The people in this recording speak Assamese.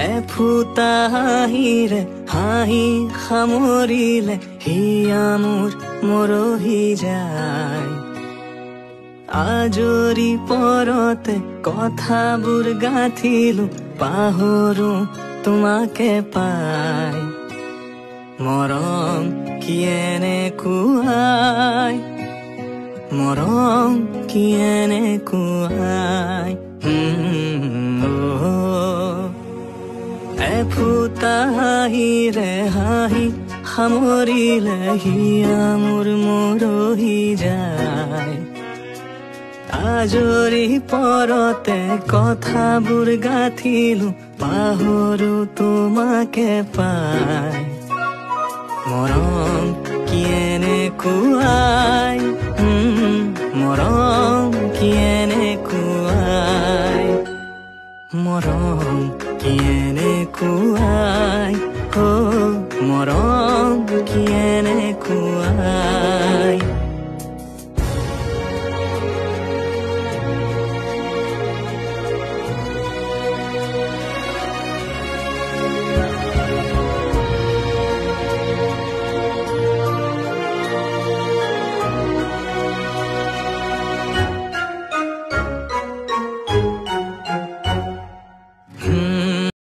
এফুটা হাঁহিৰে হাঁহি সামৰিলে হিয়া মোৰ মৰহি যায়। আজৰি পৰতে কথাবোৰ গাঁঠিলো পাহৰো তোমাকে পাই। মৰম কি এনেকুৱাই, মৰম কি এনেকুৱাই। এফুটা হাঁহিৰে হাঁহি সামৰিলে হিয়া মোৰ মৰহি যায়। আজৰি পৰতে কথাবোৰ গাঁঠিলো পাহৰো তোমাকে পাই। মৰম কি এনেকুৱাই, মৰম কি এনেকুৱাই, মৰম কি এনেকুৱাই।